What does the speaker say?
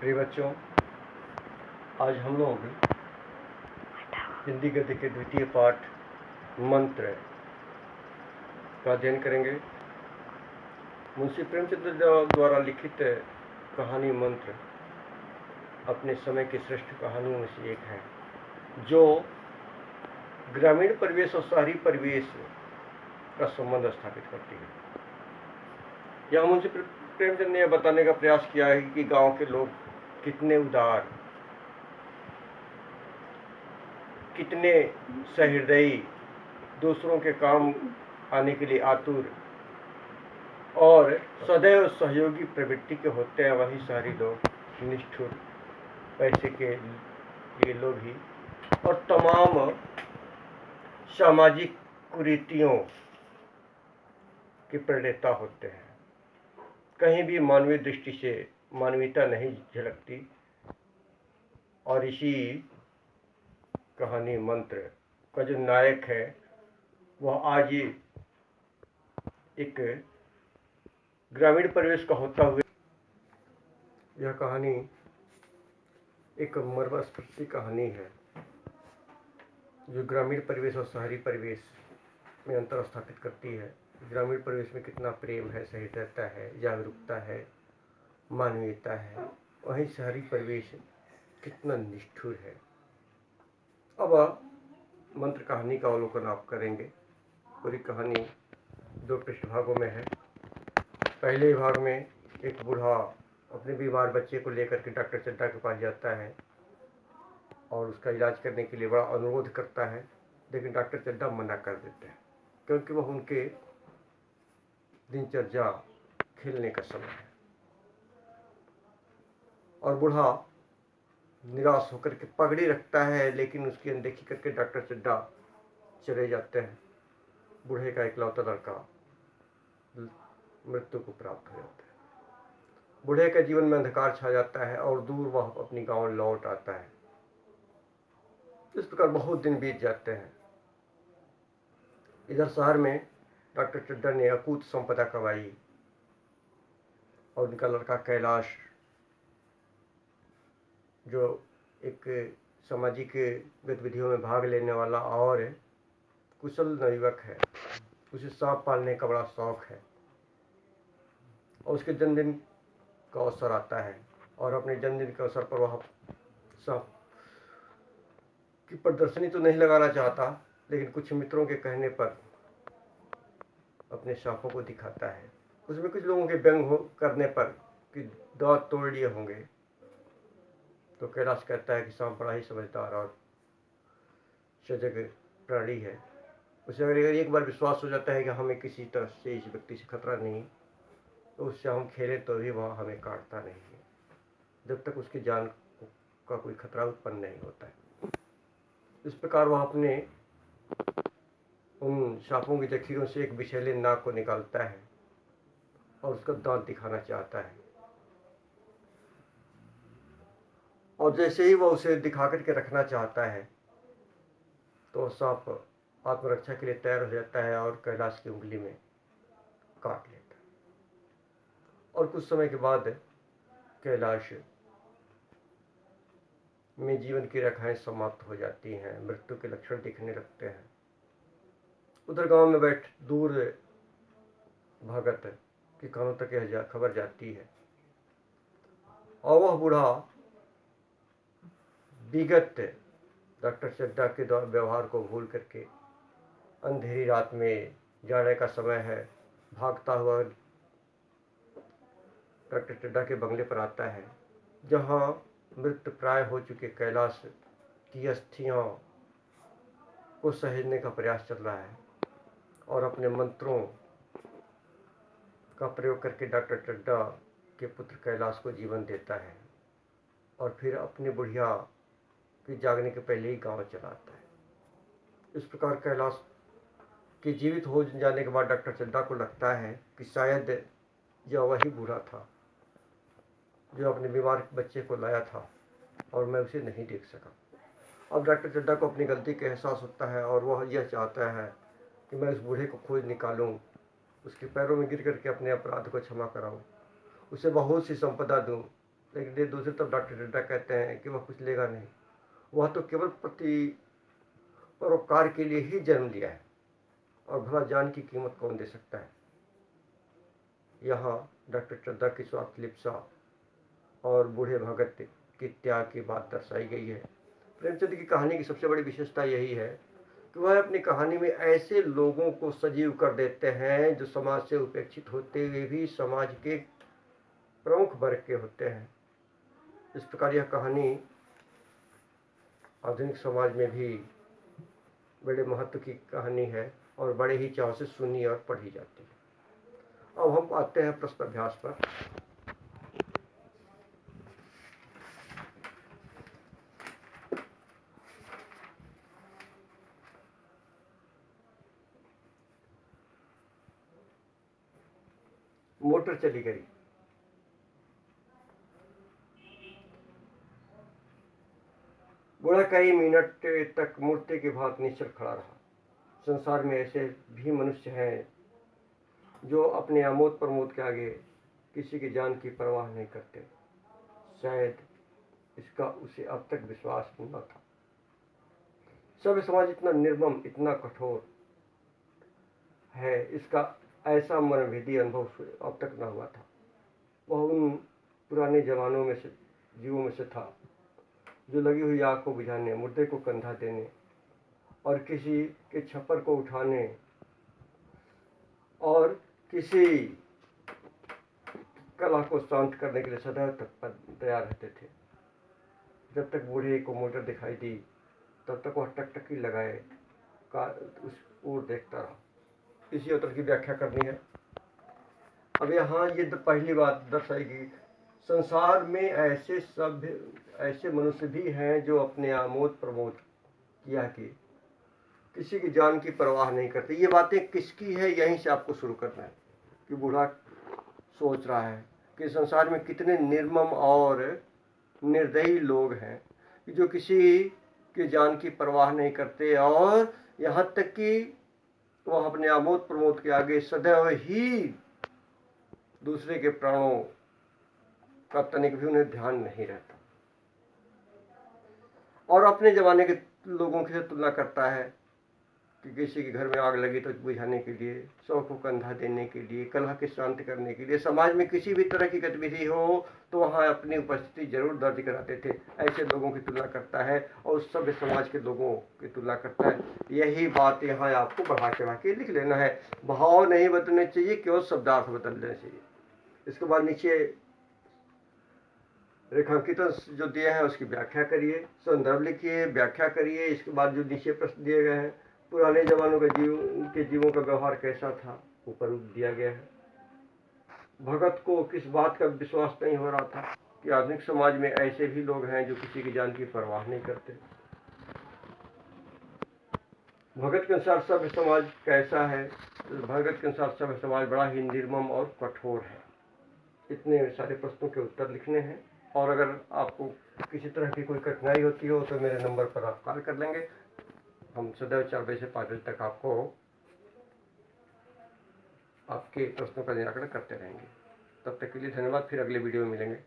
प्रिय बच्चों, आज हम लोग हिंदी गद्य के द्वितीय पाठ मंत्र का अध्ययन करेंगे। मुंशी प्रेमचंद द्वारा लिखित कहानी मंत्र अपने समय की श्रेष्ठ कहानियों में से एक है, जो ग्रामीण परिवेश और शहरी परिवेश का संबंध स्थापित करती है। यह मुंशी प्रेमचंद ने यह बताने का प्रयास किया है कि गांव के लोग कितने उदार, कितने सहृदयी, दूसरों के काम आने के लिए आतुर और सदैव सहयोगी प्रवृत्ति के होते हैं। वही शहरी लोग निष्ठुर, पैसे के लिए लोभी और तमाम सामाजिक कुरीतियों के प्रणेता होते हैं। कहीं भी मानवीय दृष्टि से मानवीयता नहीं झलकती। और इसी कहानी मंत्र का जो नायक है वह आज एक ग्रामीण परिवेश का होता हुआ, यह कहानी एक मर्मस्पर्शी कहानी है जो ग्रामीण परिवेश और शहरी परिवेश में अंतर स्थापित करती है। ग्रामीण परिवेश में कितना प्रेम है, सहृदयता है, जागरूकता है, मानवीयता है, वहीं शहरी परिवेश कितना निष्ठुर है। अब मंत्र कहानी का अवलोकन आप करेंगे। पूरी कहानी 2 पृष्ठभागों में है। पहले भाग में एक बूढ़ा अपने बीमार बच्चे को लेकर के डॉक्टर चड्ढा के पास जाता है और उसका इलाज करने के लिए बड़ा अनुरोध करता है, लेकिन डॉक्टर चड्ढा मना कर देते हैं क्योंकि वह उनके दिनचर्या खेलने का समय है। और बूढ़ा निराश होकर के पगड़ी रखता है, लेकिन उसकी अनदेखी करके डॉक्टर चड्ढा चले जाते हैं। बूढ़े का इकलौता लड़का मृत्यु को प्राप्त हो जाता है। बूढ़े के जीवन में अंधकार छा जाता है और दूर वह अपनी गांव लौट आता है। इस प्रकार बहुत दिन बीत जाते हैं। इधर शहर में डॉक्टर चड्ढा ने अकूत संपदा कमाई और उनका लड़का कैलाश, जो एक सामाजिक गतिविधियों में भाग लेने वाला और कुशल नवयुवक है, उसे सांप पालने का बड़ा शौक है। और उसके जन्मदिन का अवसर आता है और अपने जन्मदिन के अवसर पर वह सांप की प्रदर्शनी तो नहीं लगाना चाहता, लेकिन कुछ मित्रों के कहने पर अपने सांपों को दिखाता है। उसमें कुछ लोगों के व्यंग करने पर कि दांत तोड़ लिए होंगे, तो कैलाश कहता है कि सांप बड़ा ही समझदार और सजग प्राणी है। उसे अगर एक बार विश्वास हो जाता है कि हमें किसी तरह से इस व्यक्ति से खतरा नहीं, तो उससे हम खेलें तो भी वह हमें काटता नहीं है, जब तक उसकी जान का कोई खतरा उत्पन्न नहीं होता है। इस प्रकार वह अपने उन सांपों की जखीरों से एक विषैले नाग को निकालता है और उसका दांत दिखाना चाहता है। और जैसे ही वह उसे दिखा करके रखना चाहता है, तो सांप आत्मरक्षा के लिए तैयार हो जाता है और कैलाश की उंगली में काट लेता है। और कुछ समय के बाद कैलाश में जीवन की रेखाएं समाप्त हो जाती हैं, मृत्यु के लक्षण दिखने लगते हैं। उधर गांव में बैठ दूर भगत के कानों तक यह खबर जाती है और वह बूढ़ा विगत डॉक्टर चड्ढा के व्यवहार को भूल करके अंधेरी रात में, जाने का समय है, भागता हुआ डॉक्टर चड्ढा के बंगले पर आता है, जहां मृत प्राय हो चुके कैलाश की अस्थियां को सहेजने का प्रयास चल रहा है और अपने मंत्रों का प्रयोग करके डॉक्टर चड्ढा के पुत्र कैलाश को जीवन देता है और फिर अपनी बुढ़िया के जागने के पहले ही गांव चला आता है। इस प्रकार कैलाश के जीवित हो जाने के बाद डॉक्टर चड्ढा को लगता है कि शायद यह वही बूढ़ा था जो अपने बीमार बच्चे को लाया था और मैं उसे नहीं देख सका। अब डॉक्टर चड्ढा को अपनी गलती का एहसास होता है और वह यह चाहता है कि मैं उस बूढ़े को खोज निकालूं, उसके पैरों में गिर करके अपने अपराध को क्षमा कराऊं, उसे बहुत सी संपदा दूं लेकिन दूसरी तरफ डॉक्टर चड्ढा कहते हैं कि वह कुछ लेगा नहीं, वह तो केवल परोपकार के लिए ही जन्म लिया है, और भला जान की कीमत कौन दे सकता है। यहाँ डॉक्टर चड्ढा की स्वार्थ लिप्सा और बूढ़े भगत की त्याग की बात दर्शाई गई है। प्रेमचंद की कहानी की सबसे बड़ी विशेषता यही है कि वह अपनी कहानी में ऐसे लोगों को सजीव कर देते हैं जो समाज से उपेक्षित होते हुए भी समाज के प्रमुख वर्ग के होते हैं। इस प्रकार यह कहानी आधुनिक समाज में भी बड़े महत्व की कहानी है और बड़े ही चाव से सुनी और पढ़ी जाती है। अब हम आते हैं प्रश्न अभ्यास पर। मोटर चली गई। बूढ़ा कई मिनट तक मूर्ति की भांति निश्चल खड़ा रहा। संसार में ऐसे भी मनुष्य हैं जो अपने आमोद प्रमोद के आगे किसी की जान की परवाह नहीं करते। शायद इसका उसे अब तक विश्वास न था। सभ्य समाज इतना निर्मम, इतना कठोर है, इसका ऐसा मनभेदी अनुभव अब तक न हुआ था। वह उन पुराने जवानों में से जीवों में से था जो लगी हुई आग को बुझाने, मुर्दे को कंधा देने और किसी के छप्पर को उठाने और किसी कला को शांत करने के लिए सदैव तत्पर तैयार रहते थे। जब तक बूढ़े को मोटर दिखाई दी तब तक वह टकटकी लगाए उस ओर देखता रहा। इसी उत्तर की व्याख्या करनी है। अब यहाँ ये पहली बात दर्शाई गई, संसार में ऐसे मनुष्य भी हैं जो अपने आमोद प्रमोद किया कि किसी की जान की परवाह नहीं करते। ये बातें किसकी है, यहीं से आपको शुरू करना है कि बूढ़ा सोच रहा है कि संसार में कितने निर्मम और निर्दयी लोग हैं जो किसी की जान की परवाह नहीं करते, और यहाँ तक कि वह अपने आमोद प्रमोद के आगे सदैव ही दूसरे के प्राणों का तनिक भी उन्हें ध्यान नहीं रहता, और अपने जमाने के लोगों से तुलना करता है कि किसी के घर में आग लगी तो बुझाने के लिए, शव को कंधा देने के लिए, कलह के शांत करने के लिए, समाज में किसी भी तरह की गतिविधि हो तो वहाँ अपनी उपस्थिति जरूर दर्ज कराते थे। ऐसे लोगों की तुलना करता है और सभ्य समाज के लोगों की तुलना करता है। यही बात यहाँ आपको बढ़ा चढ़ा के लिख लेना है। भाव नहीं बदलने चाहिए, केवल शब्दार्थ बदलने चाहिए। इसके बाद नीचे रेखांकित जो दिए हैं उसकी व्याख्या करिए, संदर्भ लिखिए, व्याख्या करिए। इसके बाद जो नीचे प्रश्न दिए गए हैं, पुराने जमानों के जीवों का व्यवहार कैसा था, ऊपर दिया गया है। भगत को किस बात का विश्वास नहीं हो रहा था कि आधुनिक समाज में ऐसे भी लोग हैं जो किसी की जान की परवाह नहीं करते। भगत के अनुसार सभ्य समाज कैसा है, भगत के अनुसार सभ्य समाज बड़ा ही निर्मम और कठोर है। इतने सारे प्रश्नों के उत्तर लिखने हैं, और अगर आपको किसी तरह की कोई कठिनाई होती हो तो मेरे नंबर पर आप कॉल कर लेंगे। हम सदैव 4 बजे से 5 बजे तक आपको आपके प्रश्नों का निराकरण करते रहेंगे। तब तक के लिए धन्यवाद। फिर अगले वीडियो में मिलेंगे।